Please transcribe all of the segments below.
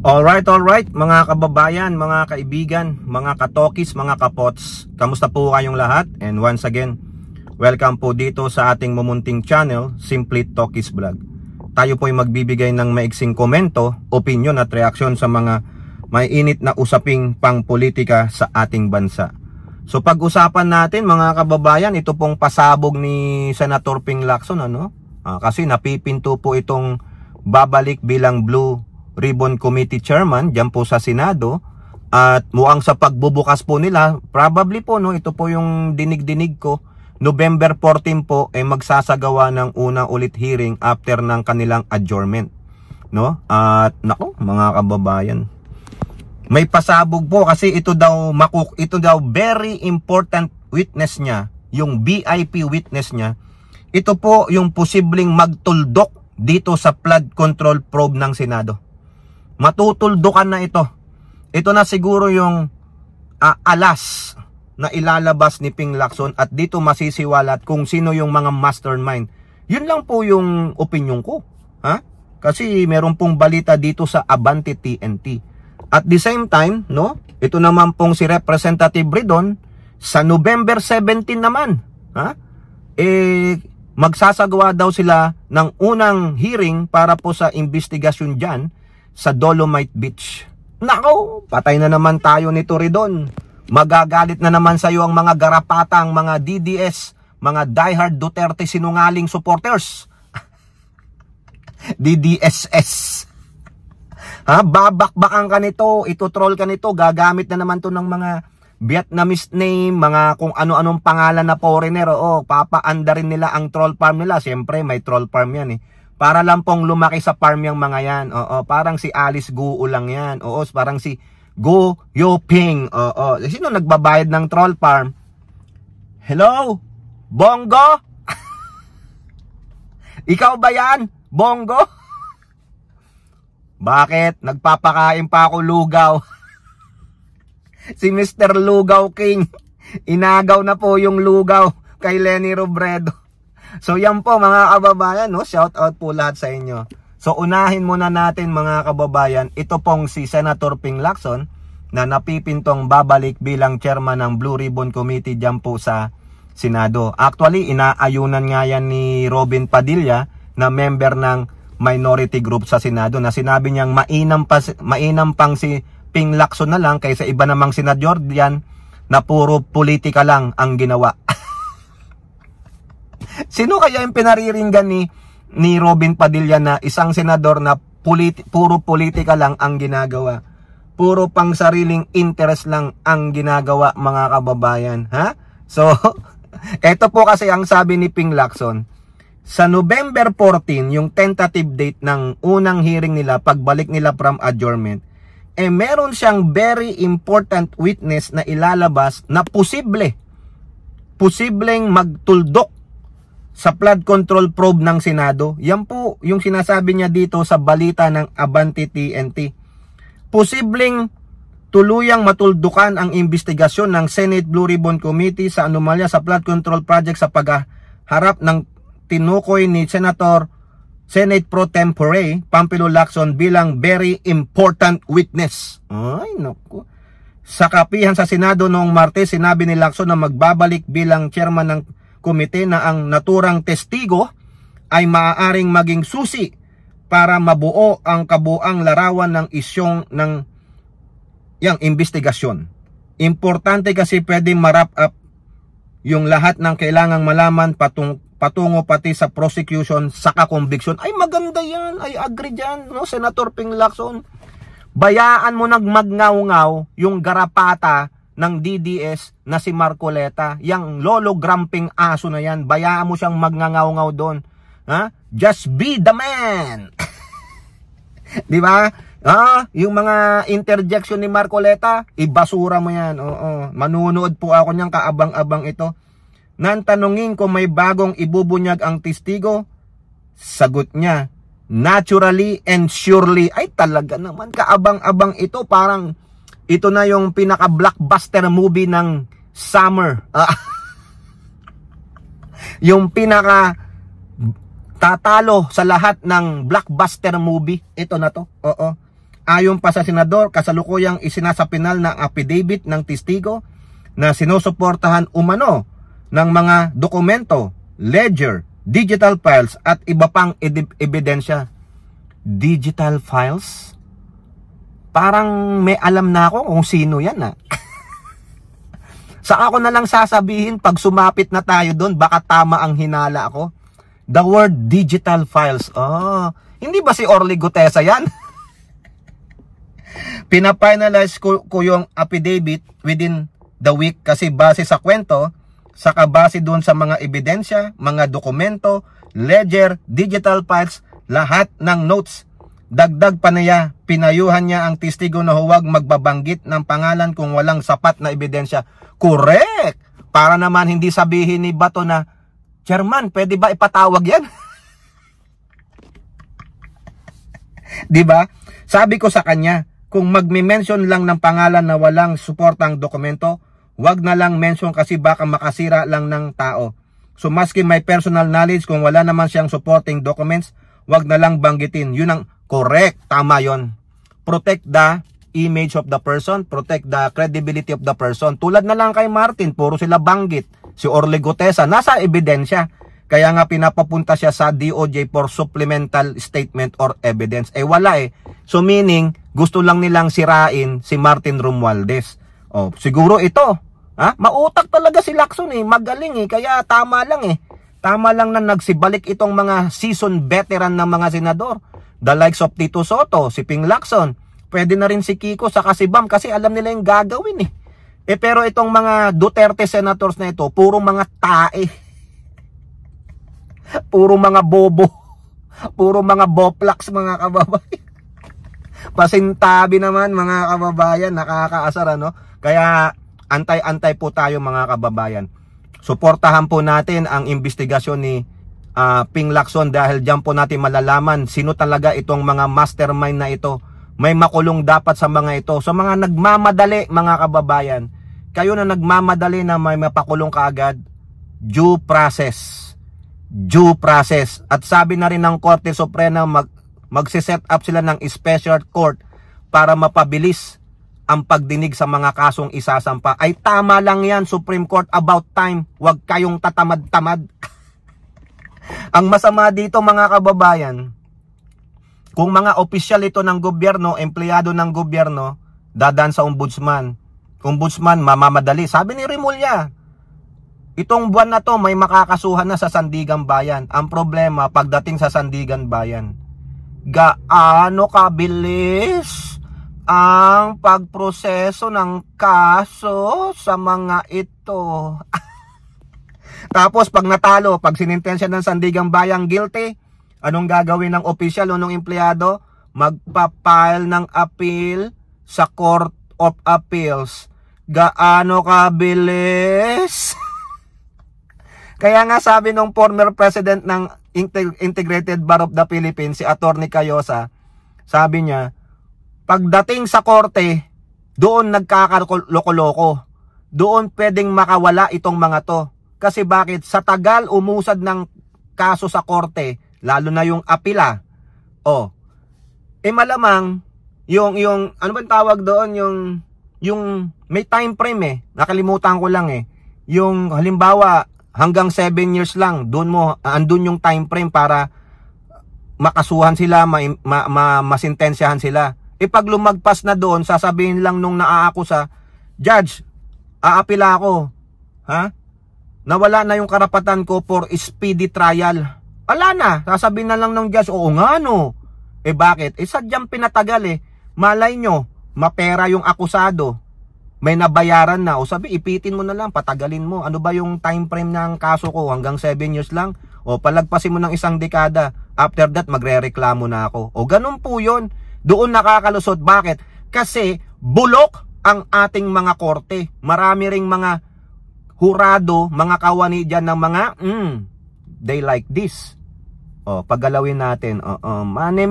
Alright, mga kababayan, mga kaibigan, mga katokis, mga kapots, kamusta po kayong lahat? And once again, welcome po dito sa ating mumunting channel, Simply Tokis Vlog. Tayo po ay magbibigay ng maiksing komento, opinion at reaksyon sa mga maiinit na usaping pangpolitika sa ating bansa. So pag-usapan natin mga kababayan, ito pong pasabog ni Senator Ping Lacson, kasi napipinto po itong babalik bilang Blue Ribbon Committee Chairman dyan po sa Senado, at mukhang sa pagbubukas po nila, probably po ito po yung dinig-dinig ko, November 14 po magsasagawa ng unang ulit hearing after ng kanilang adjournment, At nako mga kababayan, may pasabog po kasi ito daw very important witness niya, yung VIP witness niya. Ito po yung posibleng magtuldok dito sa flood control probe ng Senado. Matutuldukan na ito. Ito na siguro yung alas na ilalabas ni Ping Lacson, at dito masisiwalat kung sino yung mga mastermind. Yun lang po yung opinion ko. Kasi meron pong balita dito sa Abante TNT. At the same time, ito naman pong si Representative Ridon, sa November 17 naman, magsasagawa daw sila ng unang hearing para po sa investigasyon dyan sa Dolomite Beach. Nako, patay na naman tayo nito, Ridon. Magagalit na naman sa iyo ang mga garapatang, mga DDS, mga diehard Duterte sinungaling supporters. DDSS. Babakbakan ka nito, ito-troll ka nito, gagamit na naman to ng mga Vietnamese name, mga kung ano-anong pangalan na foreigner. Papaanda rin nila ang troll farm nila. Siyempre, may troll farm yan para lang pong lumaki sa farm yung mga yan. Parang si Alice Guo lang yan. Parang si Go Yoping. Sino nagbabayad ng troll farm? Hello? Bongo? Ikaw ba yan? Bongo? Bakit? Nagpapakain pa ako lugaw. Si Mr. Lugaw King. Inagaw na po yung lugaw kay Lenny Robredo. So yan po mga kababayan, shout out po lahat sa inyo. So unahin muna natin mga kababayan, ito pong si Senator Ping Lacson na napipintong babalik bilang chairman ng Blue Ribbon Committee dyan po sa Senado. Actually, inaayunan nga yan ni Robin Padilla na member ng minority group sa Senado, na sinabi niyang mainam pang si Ping Lacson na lang kaysa iba namang senador diyan na puro politika lang ang ginawa. Sino kaya yung pinariringgan ni Robin Padilla na isang senador na puro politika lang ang ginagawa? Puro pang sariling interest lang ang ginagawa mga kababayan, So, eto po kasi ang sabi ni Ping Lacson. Sa November 14, yung tentative date ng unang hearing nila, pagbalik nila from adjournment, meron siyang very important witness na ilalabas na posibleng magtuldok sa flood control probe ng Senado. Yan po yung sinasabi niya dito sa balita ng Abante TNT. Posibleng tuluyang matuldukan ang investigasyon ng Senate Blue Ribbon Committee sa anomalya sa flood control project sa pagharap ng tinukoy ni Senate Pro Tempore Pampilo Lacson bilang very important witness. Ay naku. Sa kapihan sa Senado noong Martes, sinabi ni Lacson na magbabalik bilang chairman ng komite na ang naturang testigo ay maaaring maging susi para mabuo ang kabuang larawan ng isyong ng yang investigasyon. Importante kasi pwedeng ma-wrap up yung lahat ng kailangang malaman patungo pati sa prosecution saka conviction. Ay maganda yan, ay agree dyan, Senator Ping Lacson. Bayaan mo nagmagngaw-ngaw yung garapata ng DDS na si Marcoleta, yang lolo gramping aso na yan. Bayaan mo siyang magngangaw-ngaw doon. Just be the man. Di ba? Yung mga interjection ni Marcoleta, ibasura mo yan. Manunood po ako niyang kaabang-abang ito. Nang tanungin kung may bagong ibubunyag ang testigo, sagot niya, naturally and surely. Ay talaga naman, kaabang-abang ito. Parang ito na yung pinaka-blockbuster movie ng summer. Yung pinaka tatalo sa lahat ng blockbuster movie. Ito na to. Ayon pa sa senador, kasalukuyang isinasapinal na affidavit ng testigo na sinusuportahan umano ng mga dokumento, ledger, digital files at iba pang ebidensya. Digital files? Parang may alam na ako kung sino yan Sa ako na lang sasabihin pag sumapit na tayo doon, baka tama ang hinala ako. The word digital files. Hindi ba si Orly Gutesa yan? Pinafinalize ko yung affidavit within the week kasi base sa kwento, saka base doon sa mga ebidensya, mga dokumento, ledger, digital files, lahat ng notes. Dagdag pa niya, pinayuhan niya ang testigo na huwag magbabanggit ng pangalan kung walang sapat na ebidensya. Correct! Para naman hindi sabihin ni Bato na, Chairman, pwede ba ipatawag yan? Diba? Sabi ko sa kanya, kung magme-mention lang ng pangalan na walang suportang dokumento, wag na lang mention kasi baka makasira lang ng tao. So maski may personal knowledge, kung wala naman siyang supporting documents, wag na lang banggitin. Yun ang correct, tama yon. Protect the image of the person, protect the credibility of the person. Tulad na lang kay Martin, puro sila banggit. Si Orly Gutesa, nasa ebidensya. Kaya nga pinapapunta siya sa DOJ for supplemental statement or evidence. Wala So meaning, gusto lang nilang sirain si Martin Romualdez. Siguro ito. Mautak talaga si Lacson Magaling Kaya tama lang Tama lang na nagsibalik itong mga seasoned veteran ng mga senador. The likes of Tito Soto, si Ping Lacson. Pwede na rin si Kiko sa si Bam kasi alam nila yung gagawin pero itong mga Duterte senators na ito, puro mga tae. Puro mga bobo. Puro mga boplax mga kababayan. Pasintabi naman mga kababayan, nakakaasar Kaya antay-antay po tayo mga kababayan. Suportahan po natin ang investigasyon ni Ping Lacson dahil diyan po natin malalaman sino talaga itong mga mastermind na ito. May makulong dapat sa mga ito. Sa mga nagmamadali mga kababayan, kayo na nagmamadali na may mapakulong kaagad, due process. Due process. At sabi na rin ng Korte Suprema magsiset up sila ng special court para mapabilis ang pagdinig sa mga kasong isasampa. Ay tama lang yan, Supreme Court, about time. Huwag kayong tatamad-tamad. Ang masama dito mga kababayan, kung mga opisyal ito ng gobyerno, empleyado ng gobyerno, dadaan sa ombudsman. Ombudsman, mamamadali. Sabi ni Remulla, itong buwan na to may makakasuhan na sa Sandigan Bayan. Ang problema, pagdating sa Sandigan Bayan, gaano kabilis ang pagproseso ng kaso sa mga ito. Tapos pag natalo, pag sinintensya ng Sandigan Bayan guilty, anong gagawin ng opisyal o ng empleyado? Magpapile ng appeal sa Court of Appeals. Gaano kabilis? Kaya nga sabi ng former president ng Integrated Bar of the Philippines, si Attorney Cayosa, sabi niya, pagdating sa korte, doon nagkakaloko-loko. Doon pwedeng makawala itong mga to. Kasi bakit? Sa tagal umusad ng kaso sa korte, lalo na yung apila, malamang, yung ano ba tawag doon, yung may time frame nakalimutan ko lang yung halimbawa, hanggang 7 years lang, doon andun yung time frame para makasuhan sila, masintensyahan sila. Pag lumagpas na doon, sasabihin lang nung naaakusa, Judge, aapila ako. Nawala na yung karapatan ko for speedy trial. Wala na, sasabihin na lang ng judge, oo nga bakit? Sadyang pinatagal Malay nyo, mapera yung akusado. May nabayaran na. O sabi, ipitin mo na lang, patagalin mo. Ano ba yung time frame ng kaso ko? Hanggang 7 years lang? O palagpasin mo ng 1 dekada. After that, magre-reklamo na ako. O ganun po yun. Doon nakakalusot. Bakit? Kasi bulok ang ating mga korte. Marami ring mga hurado, mga kawani dyan ng mga, they like this. Paggalawin natin. Mane.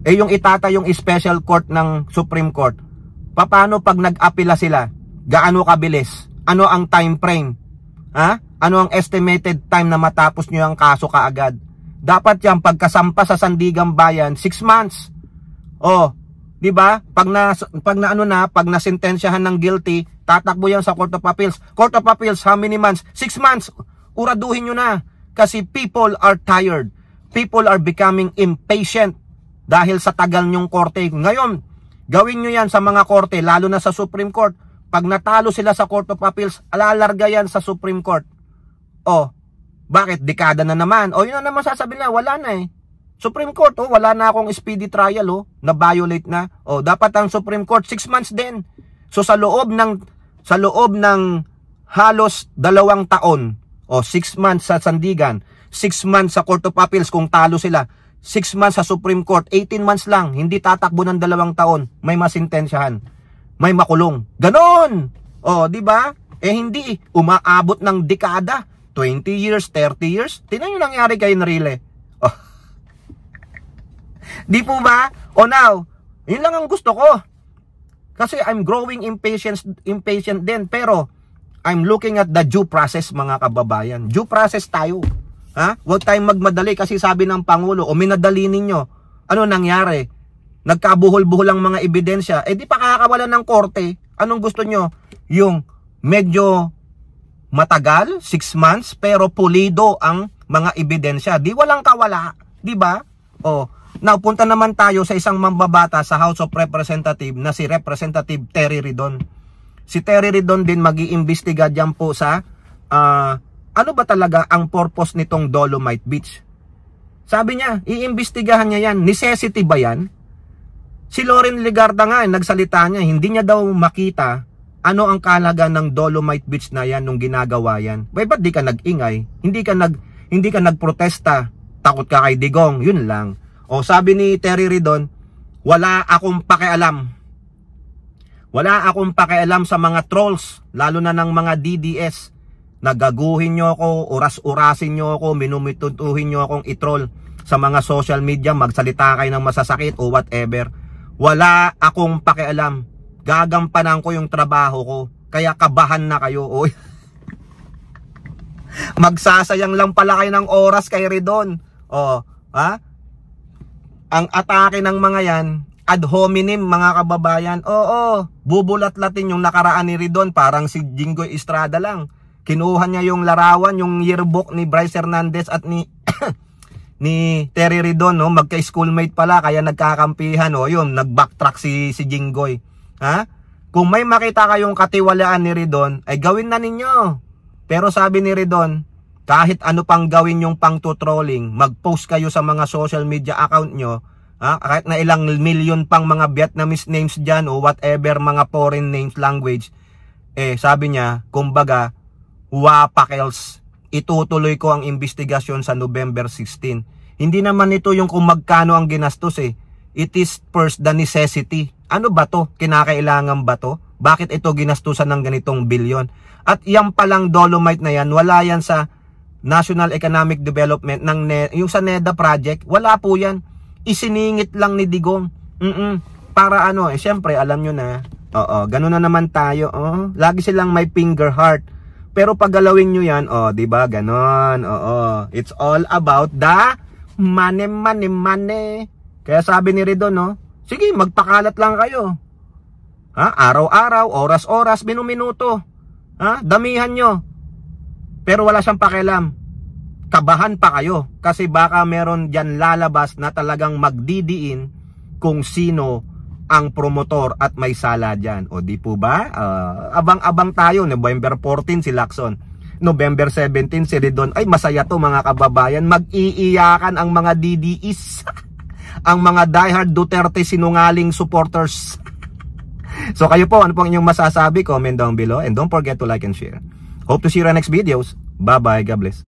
Yung itata yung special court ng Supreme Court. Paano pag nag-apila sila? Gaano kabilis? Ano ang time frame? Ano ang estimated time na matapos nyo ang kaso kaagad? Dapat yan, pagkasampa sa Sandigan Bayan, 6 months. Oh, 'di ba? Pag nasentensyahan ng guilty, tatakbo yan sa Court of Appeals. Court of Appeals, how many months? 6 months. Uraduhin nyo na. Kasi people are tired. People are becoming impatient dahil sa tagal nyong korte. Ngayon, gawin nyo yan sa mga korte, lalo na sa Supreme Court. Pag natalo sila sa Court of Appeals, alalarga yan sa Supreme Court. Oh, bakit? Dekada na naman. O, yun na naman sasabihin na, wala na eh. Supreme Court, oh, wala na akong speedy trial, oh, na violate na. Oh, dapat ang Supreme Court 6 months din. So sa loob ng halos 2 taon, o 6 months sa Sandigan, 6 months sa Court of Appeals kung talo sila, 6 months sa Supreme Court, 18 months lang, hindi tatakbo ng 2 taon, may masintensyahan, may makulong. Ganon! O, di ba? Eh hindi, umaabot ng dekada, 20 years, 30 years. Tingnan nyo nangyari kay Enrile. Oh. Di po ba? O now, yun lang ang gusto ko. Kasi I'm growing impatient din. Pero, I'm looking at the due process, mga kababayan. Due process tayo. Ha? Huwag tayong magmadali kasi sabi ng Pangulo, o minadali ninyo. Ano nangyari? Nagkabuhol-buhol ang mga ebidensya. Eh di pa kakakawalan ng korte. Anong gusto nyo? Yung medyo matagal, 6 months, pero pulido ang mga ebidensya. Di walang kawala. Di ba? O, now, punta naman tayo sa isang mambabata sa House of Representatives na si Representative Terry Ridon. Si Terry Ridon din mag-iimbestiga dyan po sa ano ba talaga ang purpose nitong Dolomite Beach. Sabi niya, iimbestigahan niya yan. Necessity ba yan? Si Loren Legarda nga, nagsalita niya, hindi niya daw makita ano ang kalaga ng Dolomite Beach na yan nung ginagawa yan. Ba't di ka nag-ingay? Hindi ka nagprotesta? Takot ka kay Digong? Yun lang. O sabi ni Terry Ridon, wala akong pakialam. Wala akong pakialam sa mga trolls, lalo na ng mga DDS. Nagaguhin nyo ako, oras-orasin nyo ako, minumitutuhin nyo akong itroll sa mga social media, magsalita kayo ng masasakit o whatever. Wala akong pakialam. Gagampanan ko yung trabaho ko. Kaya kabahan na kayo. Oy. Magsasayang lang pala kayo ng oras kay Ridon. O, ha? Ang atake ng mga yan, ad hominem, mga kababayan. Oo, bubulat-latin yung nakaraan ni Ridon, parang si Jinggoy Estrada lang. Kinuha niya yung larawan, yung yearbook ni Bryce Hernandez at ni ni Terry Ridon, no? Magka-schoolmate pala, kaya nagkakampihan, o yun, nag-backtrack si Jinggoy. Ha? Kung may makita kayong katiwalaan ni Ridon, ay gawin na ninyo. Pero sabi ni Ridon, kahit ano pang gawin yung pang-trolling, mag-post kayo sa mga social media account nyo, ha? Kahit na ilang million pang mga Vietnamese names dyan o whatever mga foreign names language, eh sabi niya, kumbaga, wapakels, itutuloy ko ang investigasyon sa November 16. Hindi naman ito yung kung magkano ang ginastos eh. It is first the necessity. Ano ba to? Kinakailangan ba to? Bakit ito ginastusan ng ganitong bilyon? At yan palang Dolomite na yan, wala yan sa National Economic Development ng yung sa NEDA project, wala po yan. Isiningit lang ni Digong. Para ano, eh syempre alam nyo na. Oo, ganoon na naman tayo. Oh, lagi silang may finger heart. Pero pag galawin nyo yan, oh, 'di ba? Ganon. Oo. It's all about the money. Kaya sabi ni Ridon, no, sige, magpakalat lang kayo. Ha? Araw-araw, oras-oras, minuminuto. Ha? Damihan nyo. Pero wala siyang pakialam. Kabahan pa kayo kasi baka meron dyan lalabas na talagang magdidiin kung sino ang promotor at may sala dyan. O di po ba? Abang-abang tayo. November 14 si Lacson. November 17 si Ridon. Ay masaya to mga kababayan. Mag-iiyakan ang mga DDEs. Ang mga diehard Duterte sinungaling supporters. So kayo po, ano pong inyong masasabi? Comment down below and don't forget to like and share. Hope to see you in our next videos. Bye-bye. God bless.